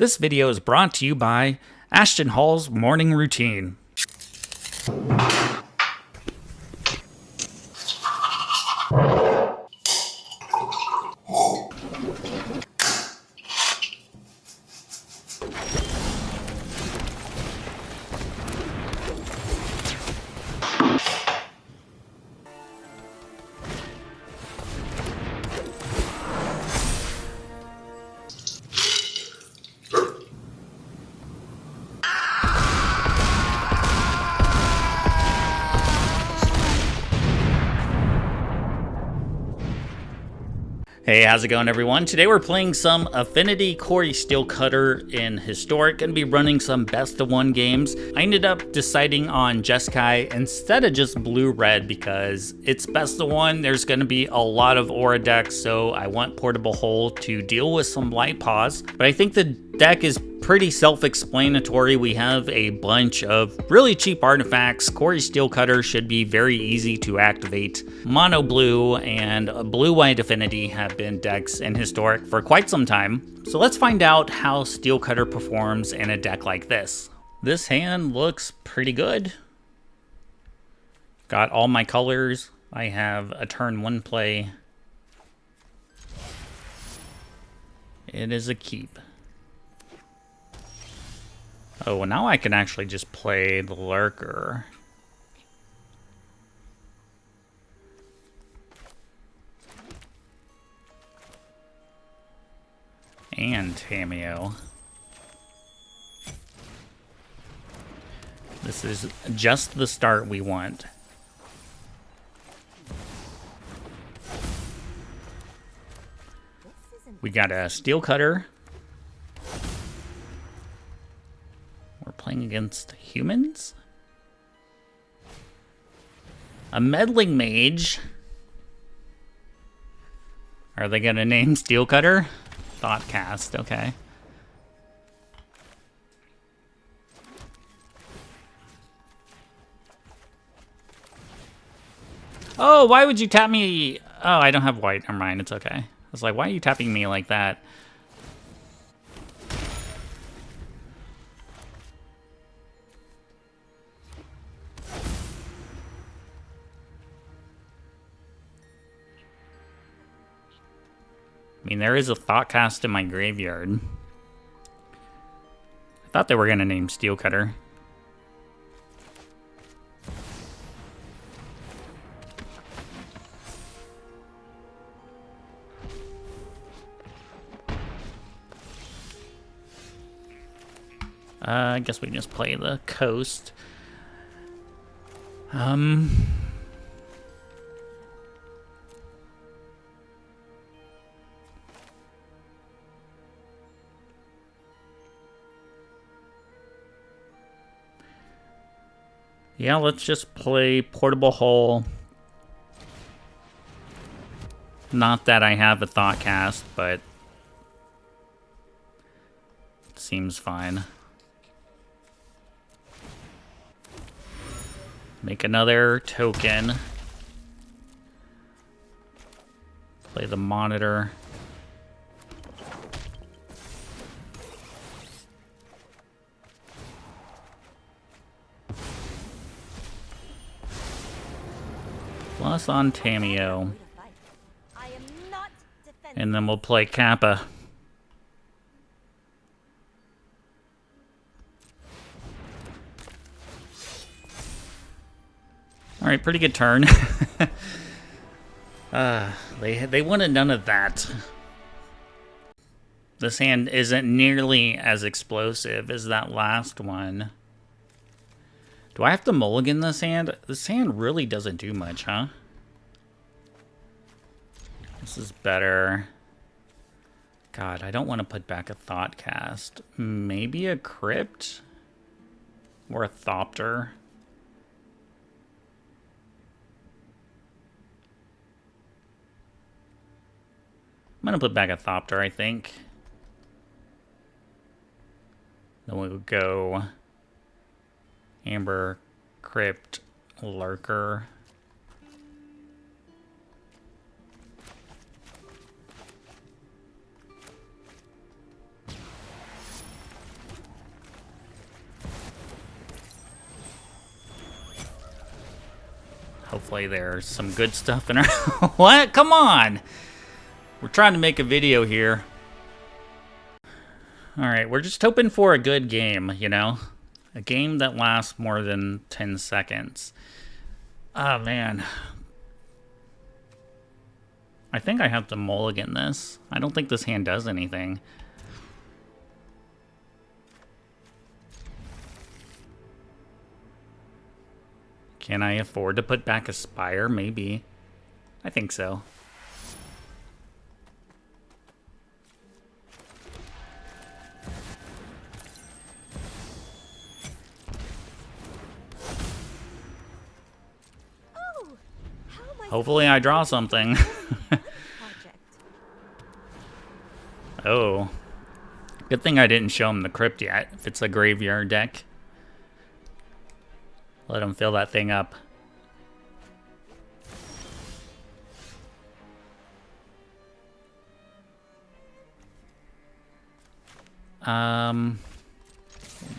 This video is brought to you by Ashton Hall's Morning Routine. Hey, how's it going, everyone? Today we're playing some Affinity Quarry Steelcutter in Historic. Gonna be running some best of one games. I ended up deciding on Jeskai instead of just blue-red because it's best of one. There's gonna be a lot of aura decks, so I want Portable Hole to deal with some light pause. But I think the deck is pretty self-explanatory. We have a bunch of really cheap artifacts. Quarry Steelcutter should be very easy to activate. Mono Blue and Blue-White Affinity have been decks in Historic for quite some time. So let's find out how Steelcutter performs in a deck like this. This hand looks pretty good. Got all my colors. I have a turn 1 play. It is a keep. Oh, well, now I can actually just play the Lurker. And Tamiyo. This is just the start we want. We got a Steelcutter. We're playing against humans? A Meddling Mage. Are they gonna name Steelcutter? Thoughtcast, okay. Oh, why would you tap me? Oh, I don't have white. Never mind, it's okay. I was like, why are you tapping me like that? I mean, there is a Thoughtcast in my graveyard. I thought they were going to name Steelcutter. I guess we can just play the Coast. Yeah, let's just play Portable Hole. Not that I have a Thoughtcast, but it seems fine. Make another token. Play the Monitor. Plus on Tamiyo. And then we'll play Kappa. Alright, pretty good turn. They wanted none of that. This hand isn't nearly as explosive as that last one. Do I have to mulligan this hand? This hand really doesn't do much, huh? This is better. God, I don't want to put back a Thoughtcast. Maybe a Crypt? Or a Thopter? I'm going to put back a Thopter, I think. Then we'll go Amber, Crypt, Lurker. Hopefully there's some good stuff in our... What? Come on! We're trying to make a video here. Alright, we're just hoping for a good game, you know? A game that lasts more than 10 seconds. Oh, man. I think I have to mulligan this. I don't think this hand does anything. Can I afford to put back a Spire? Maybe. I think so. Hopefully I draw something. Oh. Good thing I didn't show him the crypt yet, if it's a graveyard deck. Let him fill that thing up.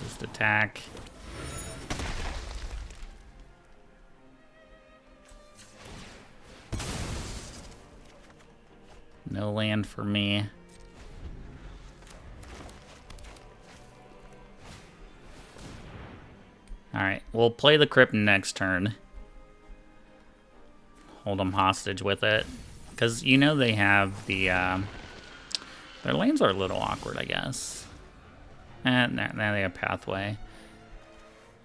Just attack. No land for me. Alright, we'll play the crypt next turn. Hold them hostage with it. Because you know they have the... their lanes are a little awkward, I guess. And now they have Pathway.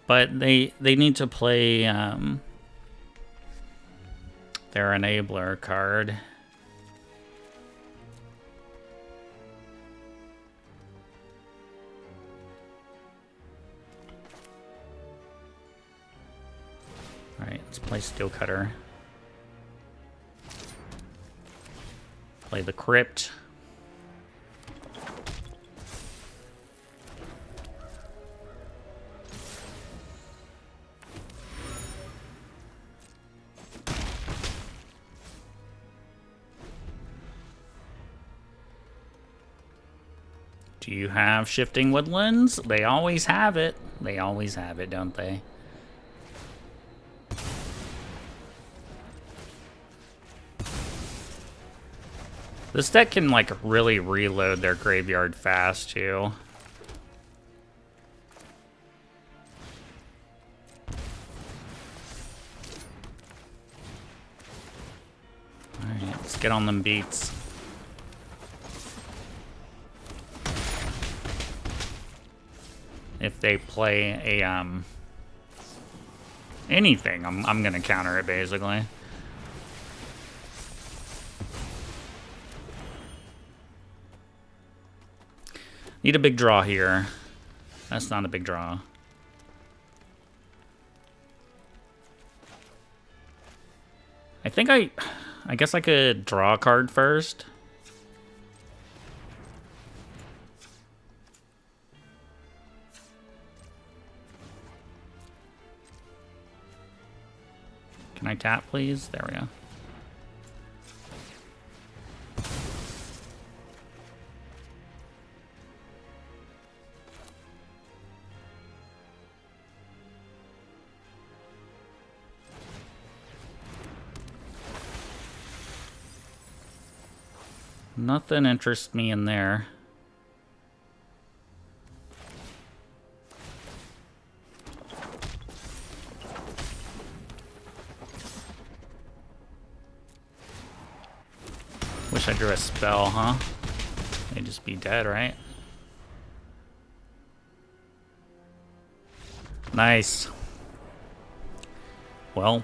But they need to play their Enabler card. Alright, let's play Steel Cutter. Play the Crypt. Do you have Shifting Woodlands? They always have it. They always have it, don't they? This deck can, like, really reload their graveyard fast, too. Alright, let's get on them beats. If they play a, anything, I'm gonna counter it, basically. Need a big draw here. That's not a big draw. I think I guess I could draw a card first. Can I tap, please? There we go. Nothing interests me in there. Wish I drew a spell, huh? They'd just be dead, right? Nice. Well,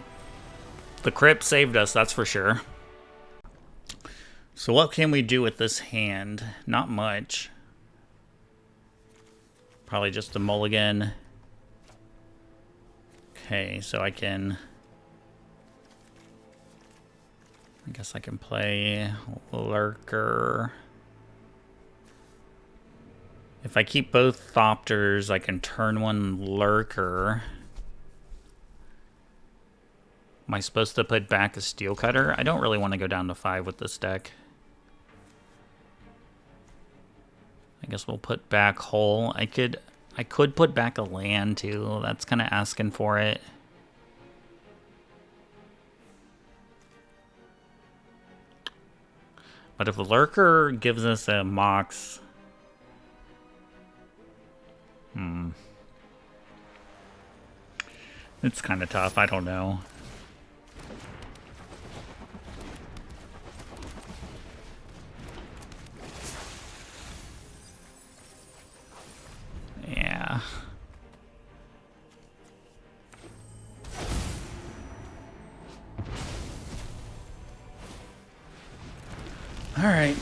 the crypt saved us, that's for sure. So what can we do with this hand? Not much. Probably just a mulligan. Okay, so I guess I can play Lurker. If I keep both Thopters, I can turn one Lurker. Am I supposed to put back a Steel Cutter? I don't really want to go down to 5 with this deck. I guess we'll put back Hole. I could put back a land too. That's kind of asking for it. But if a Lurker gives us a Mox... It's kind of tough. I don't know. Yeah. Alright.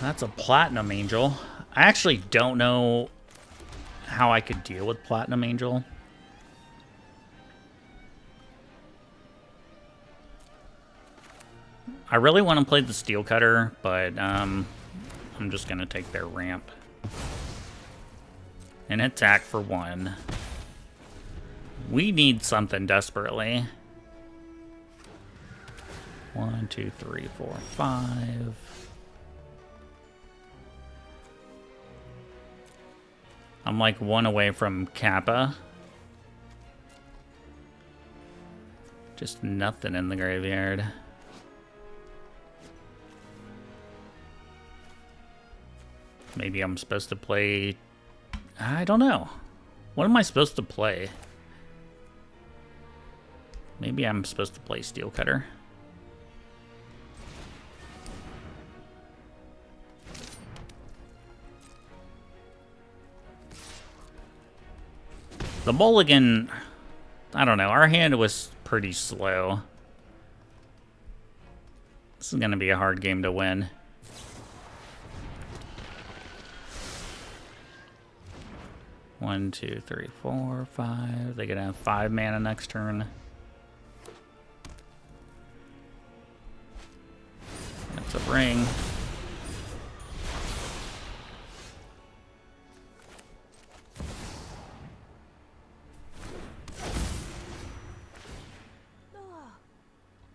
That's a Platinum Angel. I actually don't know how I could deal with Platinum Angel. I really want to play the Steel Cutter, but I'm just going to take their ramp. And attack for 1. We need something desperately. 1, 2, 3, 4, 5. I'm like 1 away from Kappa. Just nothing in the graveyard. Maybe I'm supposed to play... I don't know. What am I supposed to play? Maybe I'm supposed to play Steel Cutter. The mulligan... I don't know. Our hand was pretty slow. This is going to be a hard game to win. One, 2, 3, 4, 5. They're gonna have 5 mana next turn. That's a ring.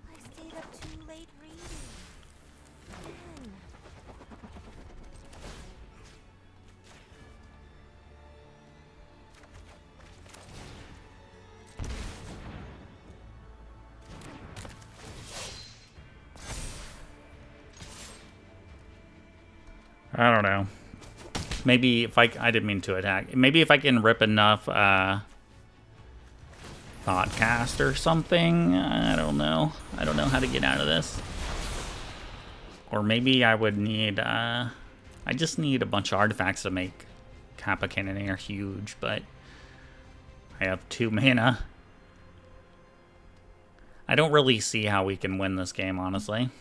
I stayed up too late reading. I don't know. Maybe if I didn't mean to attack. Maybe if I can rip enough Thoughtcast or something. I don't know. I don't know how to get out of this. Or maybe I would need... I just need a bunch of artifacts to make Kappa Cannoneer huge, but I have 2 mana. I don't really see how we can win this game, honestly.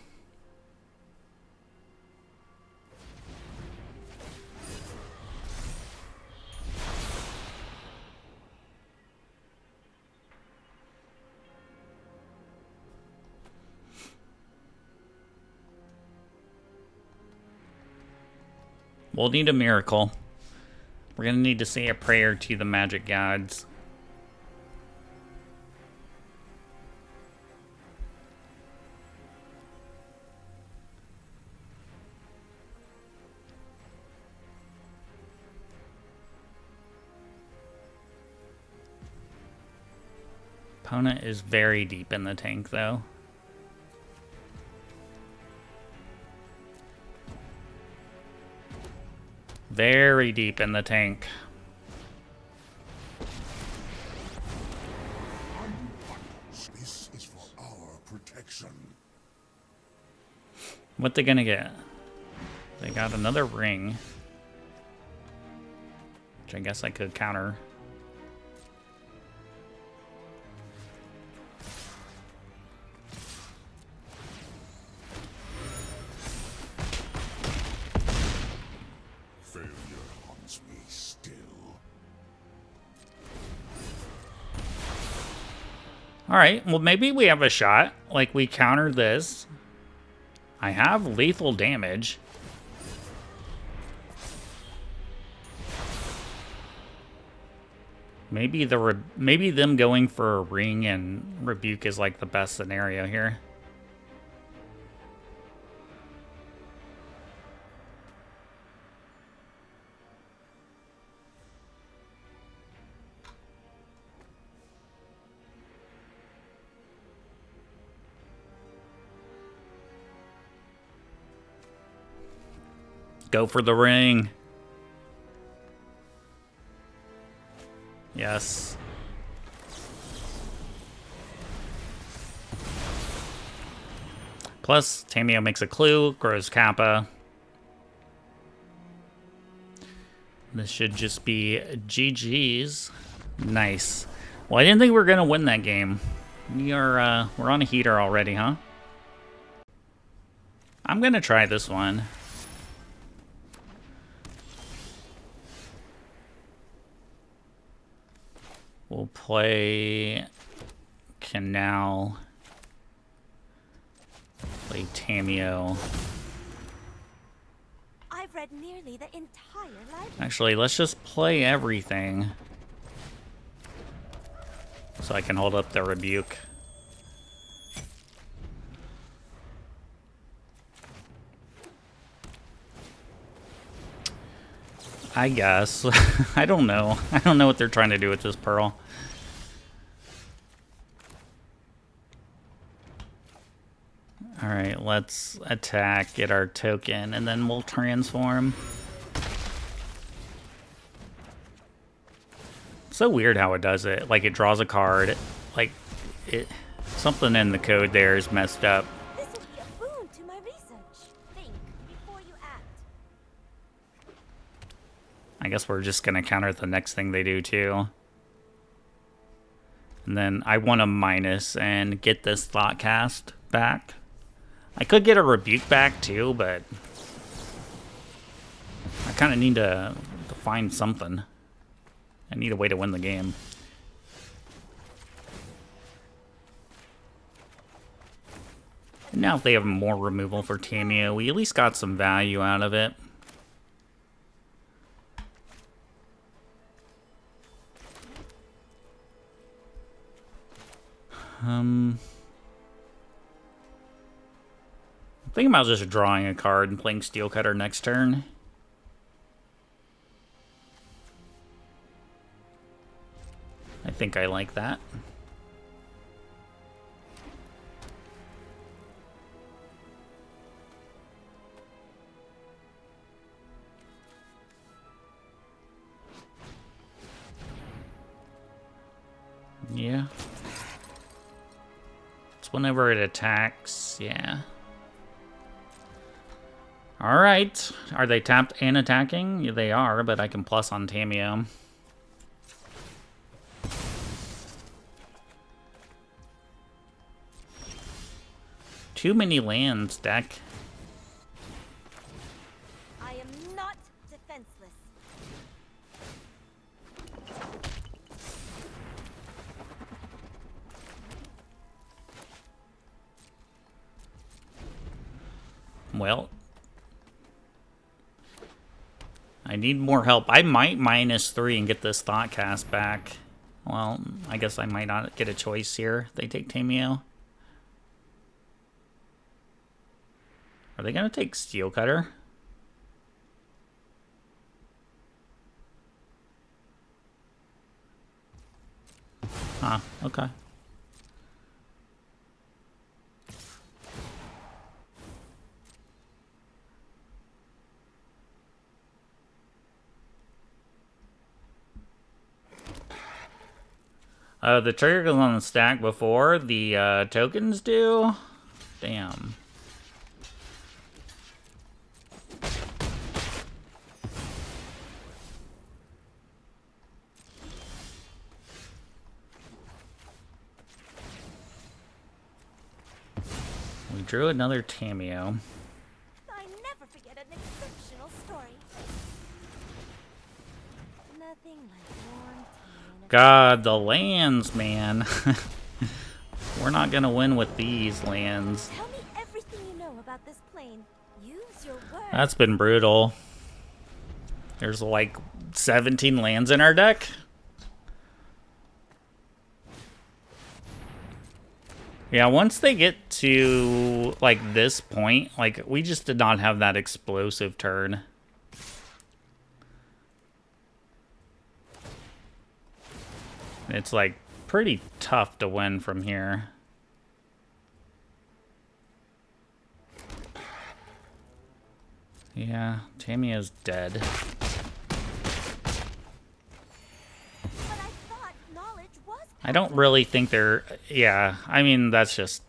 We'll need a miracle. We're gonna need to say a prayer to the magic gods. Opponent is very deep in the tank, though. Very deep in the tank. This is for our protection. What they gonna get? They got another ring. Which I guess I could counter. Alright, well maybe we have a shot. Like, we counter this. I have lethal damage. Maybe them going for a ring and rebuke is like the best scenario here. Go for the ring. Yes. Plus, Tamio makes a clue, grows Kappa. This should just be GG's. Nice. Well, I didn't think we were gonna win that game. We're on a heater already, huh? I'm gonna try this one. We'll play Canal. Play Tamio. I've read nearly the entire library. Actually, let's just play everything. So I can hold up the rebuke. I guess. I don't know. I don't know what they're trying to do with this pearl. Alright, let's attack, get our token, and then we'll transform. So weird how it does it. Like, it draws a card. Like, something in the code there is messed up. This will be a boon to my research. Think before you act. I guess we're just gonna counter the next thing they do, too. And then I want to minus and get this Thoughtcast back. I could get a rebuke back, too, but I kind of need to find something. I need a way to win the game. And now if they have more removal for Tamio, we at least got some value out of it. I'm thinking about just drawing a card and playing Steel Cutter next turn. I think I like that. Yeah. It's whenever it attacks, yeah. Alright. Are they tapped and attacking? Yeah, they are, but I can plus on Tamio. Too many lands, deck. I am not defenseless. Well, I need more help. I might -3 and get this Thoughtcast back. Well, I guess I might not get a choice here. They take Tamio. Are they going to take Steel Cutter? Huh, okay. The trigger goes on the stack before the tokens do? Damn. We drew another Tamio. I never forget an exceptional story. Nothing like warm tea and a God, the lands, man. We're not gonna win with these lands. Tell me everything you know about this plane. Use your words. That's been brutal. There's like 17 lands in our deck. Yeah, once they get to like this point, like we just did not have that explosive turn. It's like pretty tough to win from here. Yeah, Tamia's dead. But I thought knowledge was I don't really think they're... Yeah, I mean, that's just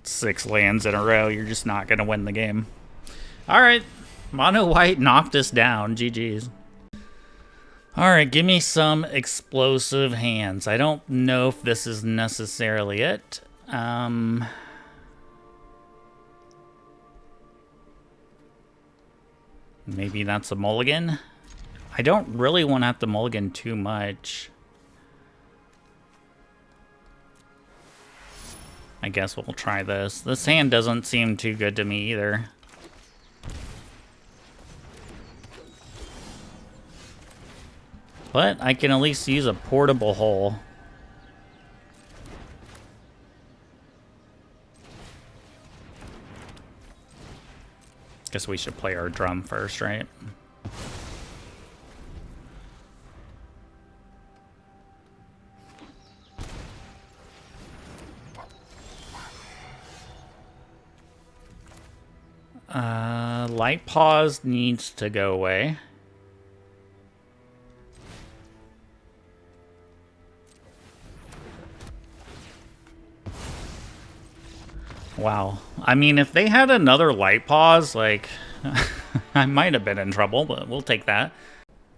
6 lands in a row. You're just not going to win the game. Alright, Mono White knocked us down. GG's. Alright, give me some explosive hands. I don't know if this is necessarily it. Maybe that's a mulligan. I don't really want to have to mulligan too much. I guess we'll try this. This hand doesn't seem too good to me either. But I can at least use a portable hole. Guess we should play our drum first, right? Light pause needs to go away. Wow. I mean, if they had another light pause, like, I might have been in trouble, but we'll take that.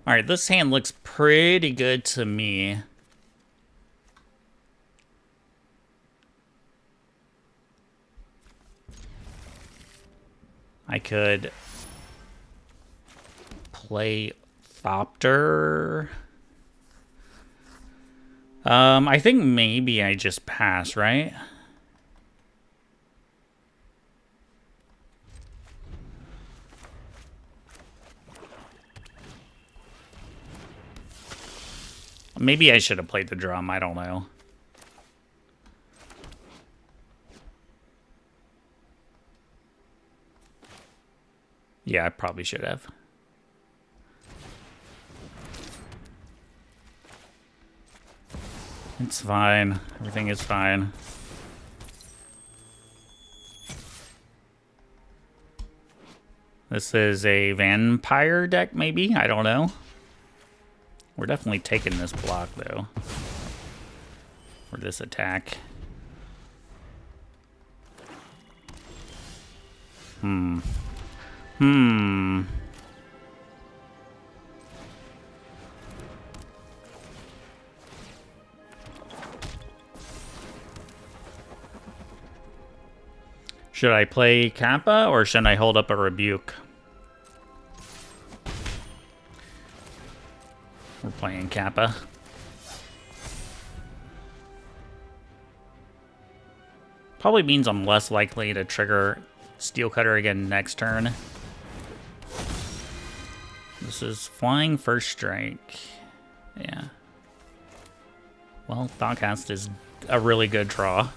Alright, this hand looks pretty good to me. I could play Thopter. I think maybe I just pass, right? Maybe I should have played the drum, I don't know. Yeah, I probably should have. It's fine. Everything is fine. This is a vampire deck, maybe? I don't know. We're definitely taking this block, though. For this attack. Should I play Kappa, or should I hold up a Rebuke? We're playing Kappa. Probably means I'm less likely to trigger Steel Cutter again next turn. This is flying first strike. Yeah. Well, Thoughtcast is a really good draw.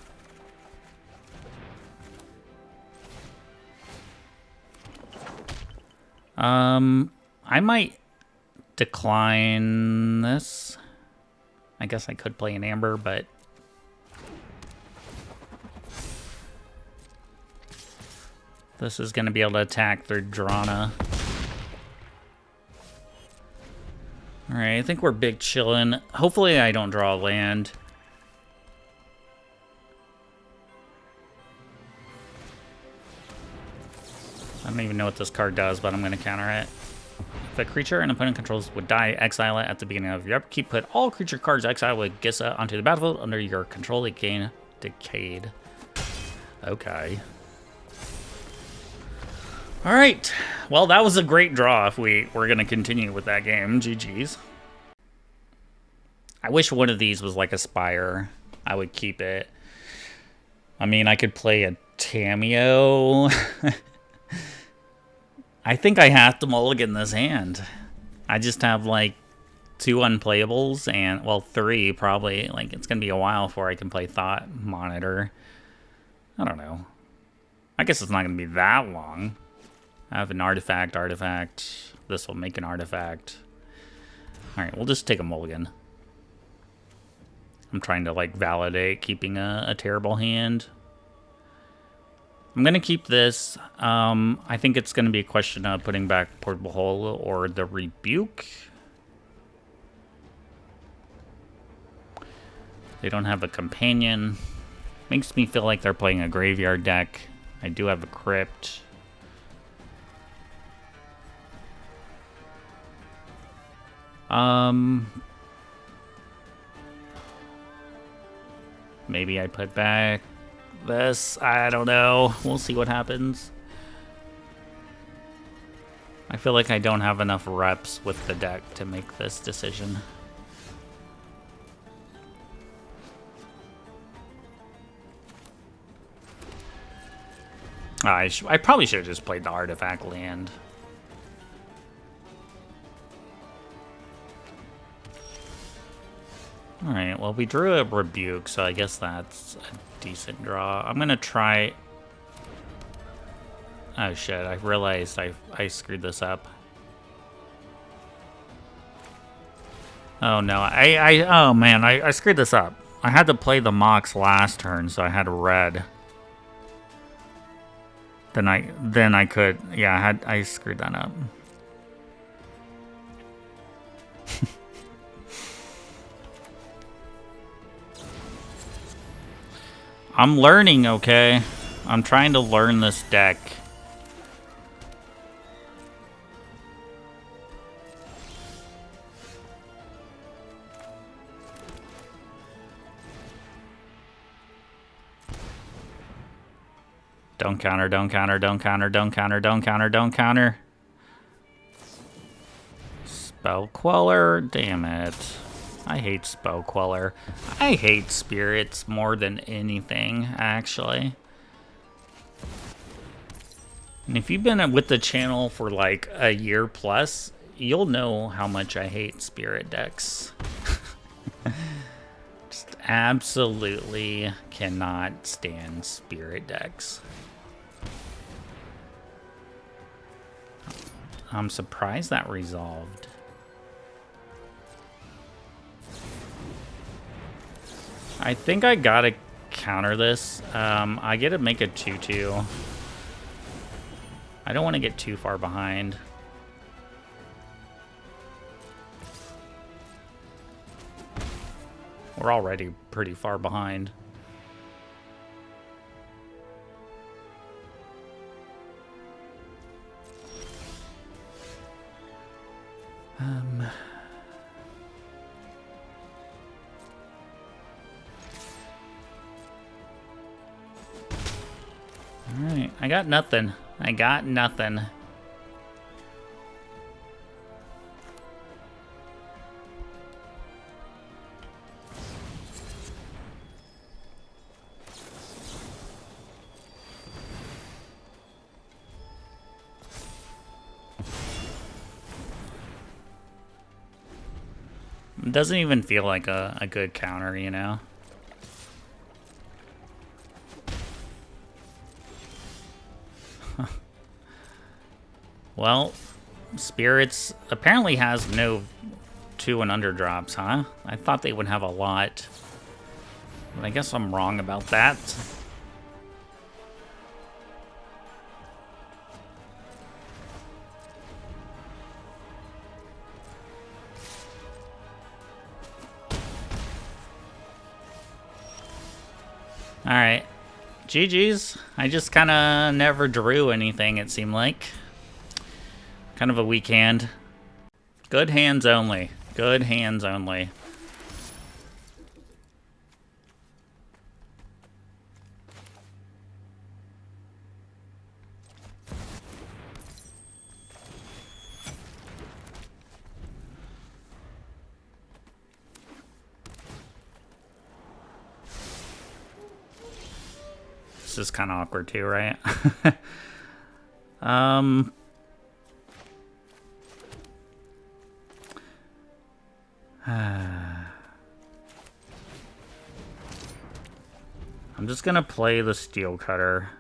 I might decline this. I guess I could play an Amber, but this is going to be able to attack through Drana. Alright, I think we're big chillin'. Hopefully I don't draw a land. I don't even know what this card does, but I'm going to counter it. If a creature an opponent controls would die, exile it at the beginning of your upkeep. Put all creature cards exiled with Gissa onto the battlefield under your control. They gain Decayed. Okay. Alright. Well, that was a great draw if we're going to continue with that game. GG's. I wish one of these was like a Spire. I would keep it. I mean, I could play a Tameo. I think I have to mulligan this hand. I just have like 2 unplayables and, well, 3 probably. Like, it's going to be a while before I can play Thought Monitor. I don't know. I guess it's not going to be that long. I have an artifact. This will make an artifact. Alright, we'll just take a mulligan. I'm trying to, like, validate keeping a terrible hand. I'm going to keep this. I think it's going to be a question of putting back Portable Hole or the Rebuke. They don't have a companion. Makes me feel like they're playing a graveyard deck. I do have a Crypt. Maybe I put back this. I don't know. We'll see what happens. I feel like I don't have enough reps with the deck to make this decision. I probably should have just played the Artifact land. Alright, well, we drew a Rebuke, so I guess that's a decent draw. I'm gonna try... Oh shit, I realized I screwed this up. Oh no, oh man, I screwed this up. I had to play the Mox last turn, so I had a red. Then I could, yeah, I screwed that up. I'm learning, okay? I'm trying to learn this deck. Don't counter, don't counter, don't counter, don't counter, don't counter, don't counter. Spell Queller, damn it. I hate Spell Queller. I hate spirits more than anything, actually. And if you've been with the channel for like a year plus, you'll know how much I hate spirit decks. Just absolutely cannot stand spirit decks. I'm surprised that resolved. I think I gotta counter this. I get to make a 2/2. I don't want to get too far behind. We're already pretty far behind. Alright, I got nothing. I got nothing. It doesn't even feel like a good counter, you know? Well, Spirits apparently has no 2 and under drops, huh? I thought they would have a lot. But I guess I'm wrong about that. Alright. GG's. I just kind of never drew anything, it seemed like. Kind of a weak hand. Good hands only. Good hands only. This is kind of awkward too, right? I'm just gonna play the Steel Cutter.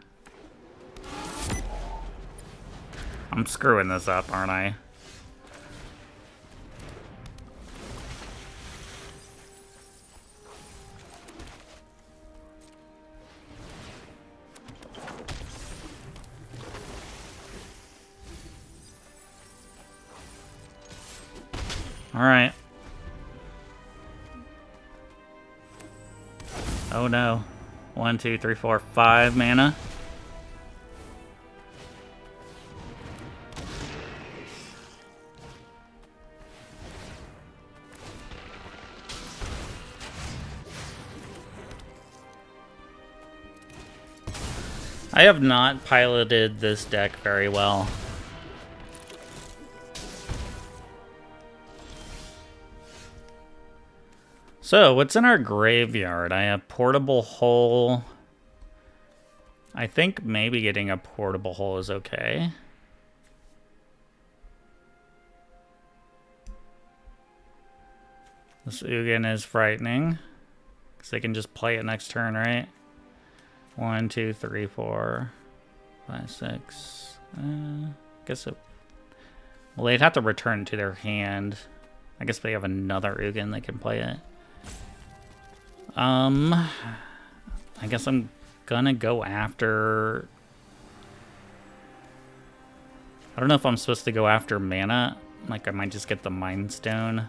I'm screwing this up, aren't I? Alright. Oh no. 1, 2, 3, 4, 5 mana. I have not piloted this deck very well. So, what's in our graveyard? I have Portable Hole. I think maybe getting a Portable Hole is okay. This Ugin is frightening. Because they can just play it next turn, right? 1, 2, 3, 4, 5, 6. Guess it. Well, they'd have to return it to their hand. I guess they have another Ugin they can play it. I guess I'm gonna go after. I don't know if I'm supposed to go after mana. Like, I might just get the Mind Stone.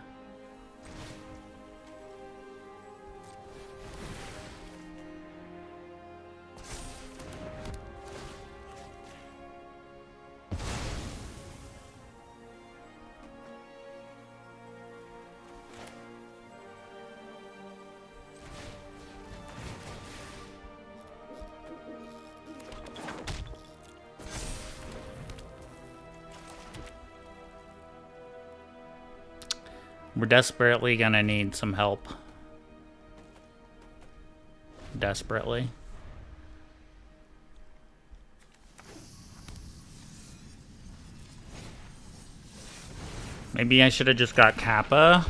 We're desperately gonna need some help. Desperately. Maybe I should have just got Kappa.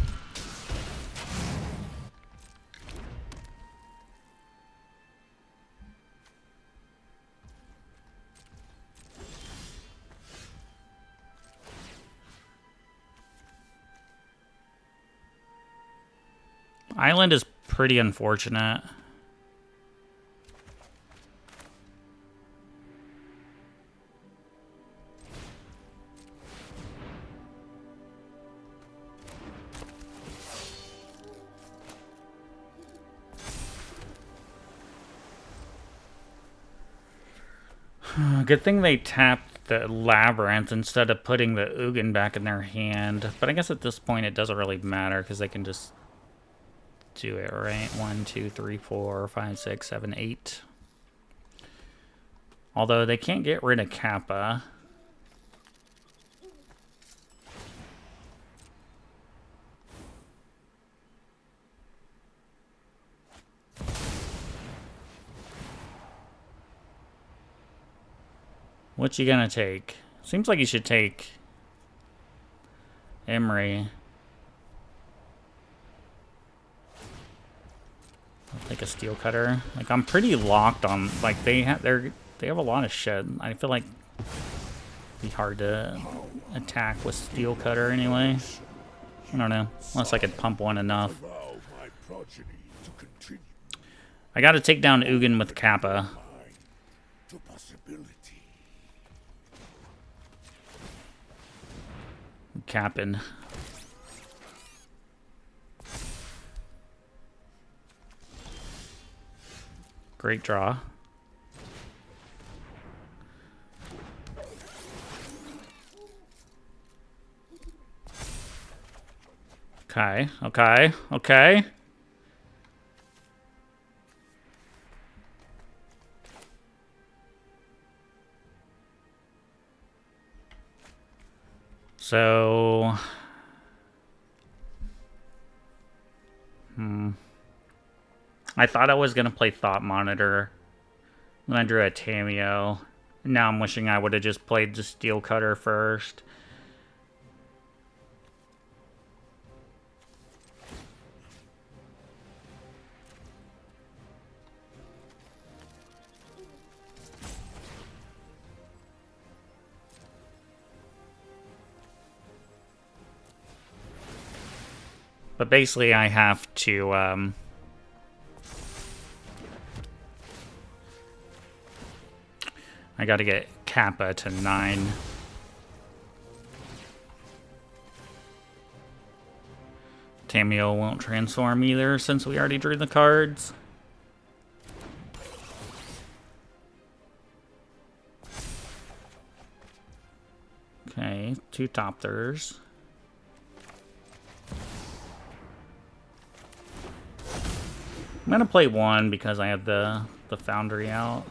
Island is pretty unfortunate. Good thing they tapped the Labyrinth instead of putting the Ugin back in their hand. But I guess at this point it doesn't really matter because they can just do it, right? 1, 2, 3, 4, 5, 6, 7, 8. Although they can't get rid of Kappa. What you gonna take? Seems like you should take Emery. I'll take a Steel Cutter. Like, I'm pretty locked on, like, they have a lot of shit. I feel like it'd be hard to attack with Steel Cutter anyway. I don't know, unless I could pump one enough. I gotta take down Ugin with Kappa. Capping. Great draw. Okay, okay, okay. So, I thought I was gonna play Thought Monitor. Then I drew a Tameo. Now I'm wishing I would have just played the Steel Cutter first. But basically I have to, I gotta get Kappa to 9. Tamio won't transform either since we already drew the cards. Okay, 2 top thirds. I'm gonna play 1 because I have the Foundry out.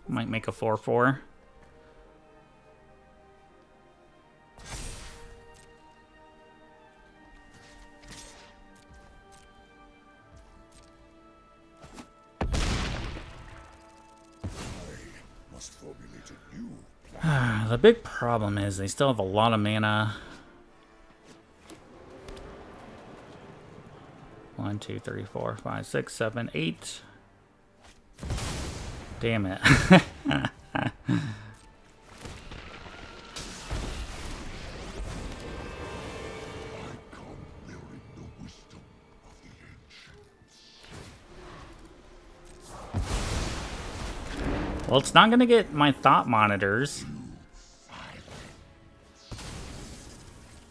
Might make a 4/4. The big problem is they still have a lot of mana. 1, 2, 3, 4, 5, 6, 7, 8. Damn it. Well, it's not going to get my thought monitors.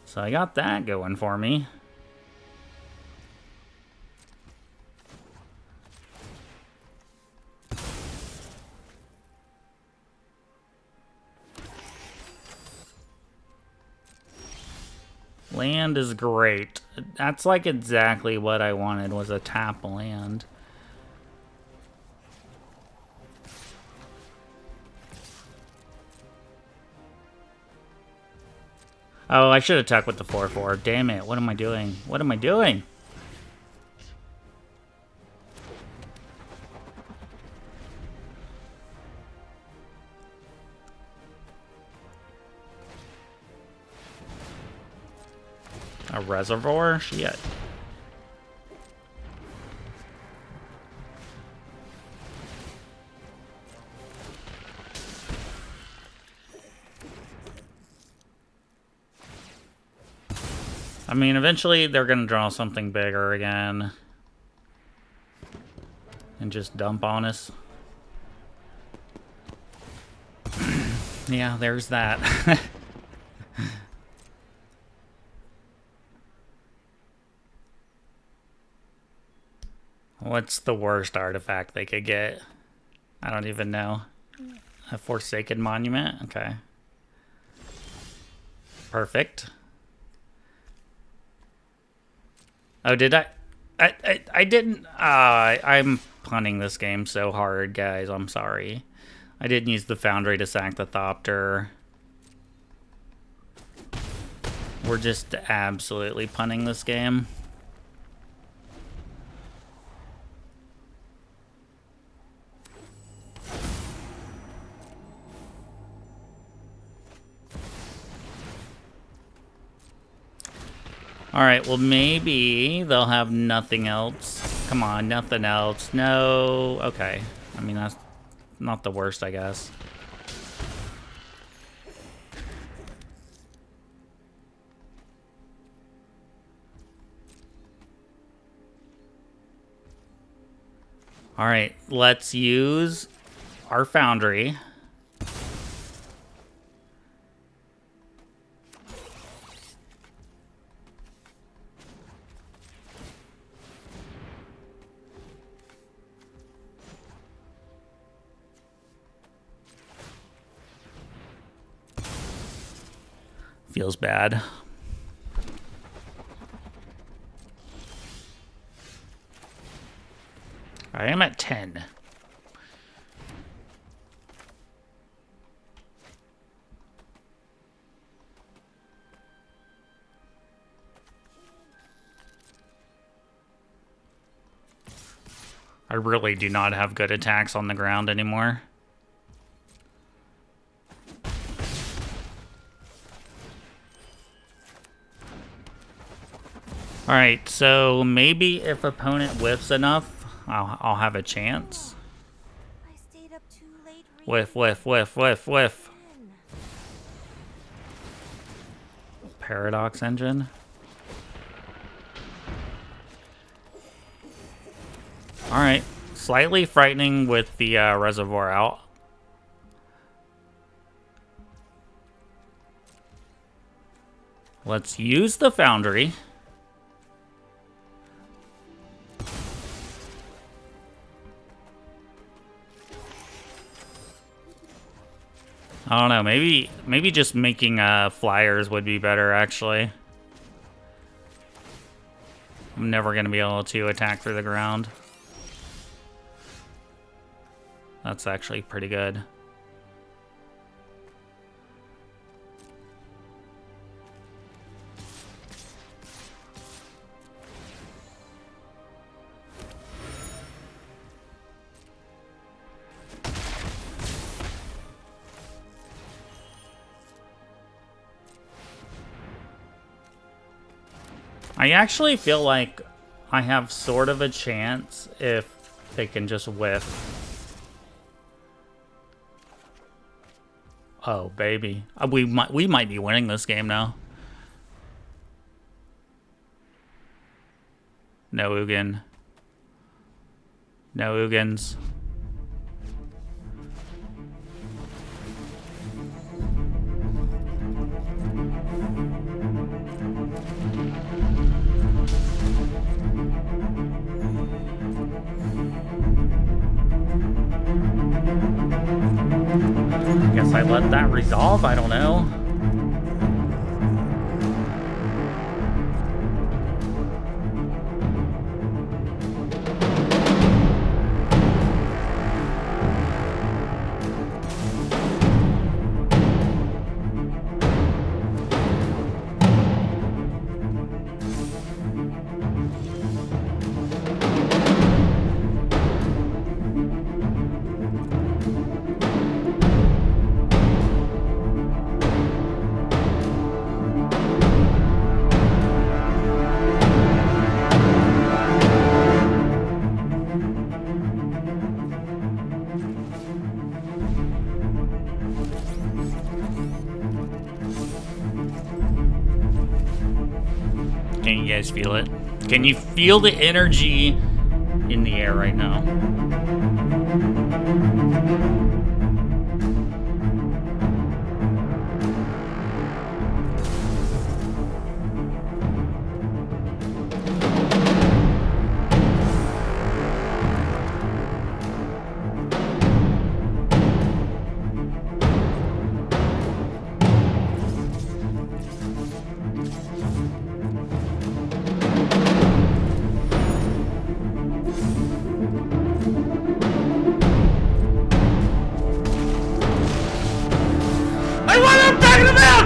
So I got that going for me. Land is great. That's like exactly what I wanted, was a tap land. Oh, I should attack with the 4/4. Damn it. What am I doing? What am I doing? A reservoir? Shit. I mean, eventually they're going to draw something bigger again. And just dump on us. Yeah, there's that. What's the worst artifact they could get? I don't even know. A Forsaken Monument? Okay. Perfect. Oh, did I? I didn't. I'm punting this game so hard, guys. I'm sorry. I didn't use the Foundry to sack the Thopter. We're just absolutely punting this game. Alright, well maybe they'll have nothing else. Come on, nothing else. No. Okay. I mean, that's not the worst, I guess. Alright, let's use our Foundry. Feels bad. I am at 10. I really do not have good attacks on the ground anymore. Alright, so maybe if opponent whiffs enough, I'll have a chance. I stayed up too late. Whiff, whiff, whiff, whiff, whiff. Paradox Engine. Alright, slightly frightening with the reservoir out. Let's use the Foundry. I don't know. Maybe just making flyers would be better, actually. I'm never going to be able to attack through the ground. That's actually pretty good. I actually feel like I have sort of a chance if they can just whiff. Oh, baby. We might be winning this game now. No Ugin. No Ugins. Guess I let that resolve, I don't know. Can you guys feel it? Can you feel the energy in the air right now? I want him talking about!